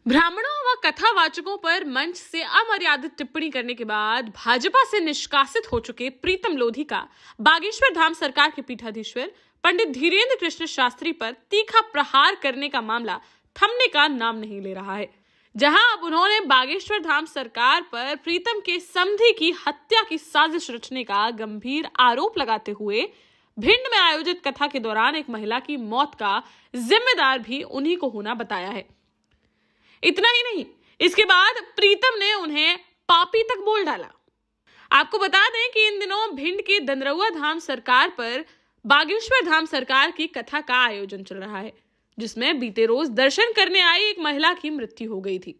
ब्राह्मणों व कथावाचकों पर मंच से अमर्यादित टिप्पणी करने के बाद भाजपा से निष्कासित हो चुके प्रीतम लोधी का बागेश्वर धाम सरकार के पीठाधीश्वर पंडित धीरेन्द्र कृष्ण शास्त्री पर तीखा प्रहार करने का मामला थमने का नाम नहीं ले रहा है। जहां अब उन्होंने बागेश्वर धाम सरकार पर प्रीतम के समधी की हत्या की साजिश रचने का गंभीर आरोप लगाते हुए भिंड में आयोजित कथा के दौरान एक महिला की मौत का जिम्मेदार भी उन्हीं को होना बताया है। इतना ही नहीं, इसके बाद प्रीतम ने उन्हें पापी तक बोल डाला। आपको बता दें कि इन दिनों भिंड के दंदरुआ धाम सरकार पर बागेश्वर धाम सरकार की कथा का आयोजन चल रहा है, जिसमें बीते रोज दर्शन करने आई एक महिला की मृत्यु हो गई थी,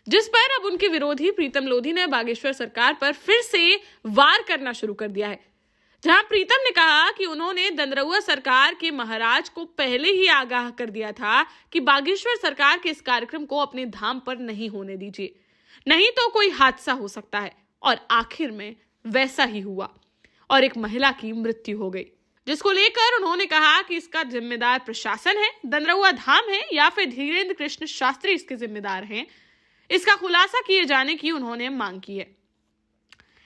जिस पर अब उनके विरोधी प्रीतम लोधी ने बागेश्वर सरकार पर फिर से वार करना शुरू कर दिया है। जहां प्रीतम ने कहा कि उन्होंने दंदरुआ सरकार के महाराज को पहले ही आगाह कर दिया था कि बागेश्वर सरकार के इस कार्यक्रम को अपने धाम पर नहीं होने दीजिए, नहीं तो कोई हादसा हो सकता है। और आखिर में वैसा ही हुआ और एक महिला की मृत्यु हो गई, जिसको लेकर उन्होंने कहा कि इसका जिम्मेदार प्रशासन है, दंदरुआ धाम है, या फिर धीरेन्द्र कृष्ण शास्त्री इसके जिम्मेदार हैं। इसका खुलासा किए जाने की उन्होंने मांग की है।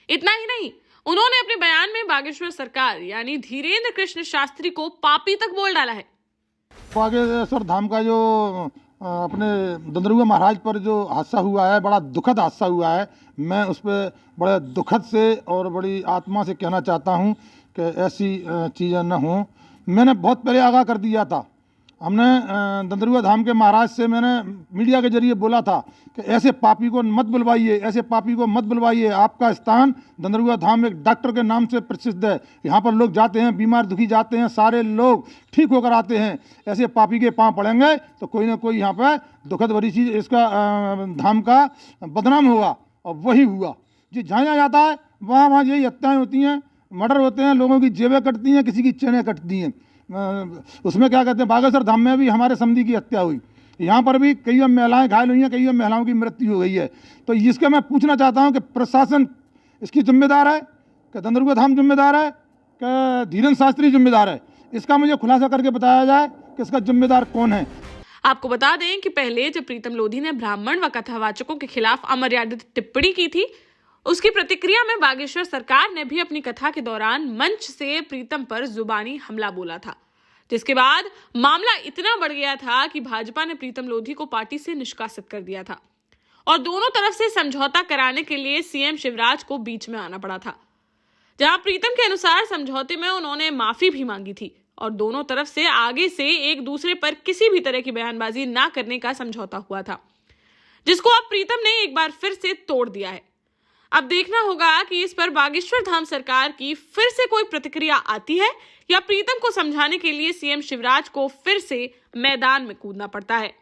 इतना ही नहीं, उन्होंने अपने बयान में बागेश्वर सरकार यानी धीरेन्द्र कृष्ण शास्त्री को पापी तक बोल डाला है। बागेश्वर धाम का जो अपने दंदरुआ महाराज पर जो हादसा हुआ है, बड़ा दुखद हादसा हुआ है। मैं उस पर बड़े दुखद से और बड़ी आत्मा से कहना चाहता हूं कि ऐसी चीज़ें न हों। मैंने बहुत पहले आगाह कर दिया था। हमने दंदरुआ धाम के महाराज से मैंने मीडिया के जरिए बोला था कि ऐसे पापी को मत बुलवाइए, ऐसे पापी को मत बुलवाइए। आपका स्थान दंदरुआ धाम एक डॉक्टर के नाम से प्रसिद्ध है। यहाँ पर लोग जाते हैं, बीमार दुखी जाते हैं, सारे लोग ठीक होकर आते हैं। ऐसे पापी के पाँव पड़ेंगे तो कोई ना कोई यहाँ पर दुखद भरी चीज़ इसका धाम का बदनाम होगा। और वही हुआ। जी, जहाँ जहाँ जाता है वहाँ यही हत्याएँ होती हैं, मर्डर होते हैं, लोगों की जेबें कटती हैं, किसी की चेनें कटती हैं। उसमें क्या कहते हैं, बागेश्वर धाम में भी हमारे समधी की हत्या हुई, यहाँ पर भी कई महिलाएं घायल हुई हैं, कई महिलाओं की मृत्यु हो गई है। तो इसका मैं पूछना चाहता हूँ कि प्रशासन इसकी जिम्मेदार है, कि दंदरुआ धाम जिम्मेदार है, कि धीरेन्द्र शास्त्री जिम्मेदार है? इसका मुझे खुलासा करके बताया जाए कि इसका जिम्मेदार कौन है। आपको बता दें कि पहले जब प्रीतम लोधी ने ब्राह्मण व कथावाचकों के खिलाफ अमर्यादित टिप्पणी की थी, उसकी प्रतिक्रिया में बागेश्वर सरकार ने भी अपनी कथा के दौरान मंच से प्रीतम पर जुबानी हमला बोला था, जिसके बाद मामला इतना बढ़ गया था कि भाजपा ने प्रीतम लोधी को पार्टी से निष्कासित कर दिया था और दोनों तरफ से समझौता कराने के लिए सीएम शिवराज को बीच में आना पड़ा था। जहां प्रीतम के अनुसार समझौते में उन्होंने माफी भी मांगी थी और दोनों तरफ से आगे से एक दूसरे पर किसी भी तरह की बयानबाजी ना करने का समझौता हुआ था, जिसको अब प्रीतम ने एक बार फिर से तोड़ दिया है। अब देखना होगा कि इस पर बागेश्वर धाम सरकार की फिर से कोई प्रतिक्रिया आती है या प्रीतम को समझाने के लिए सीएम शिवराज को फिर से मैदान में कूदना पड़ता है।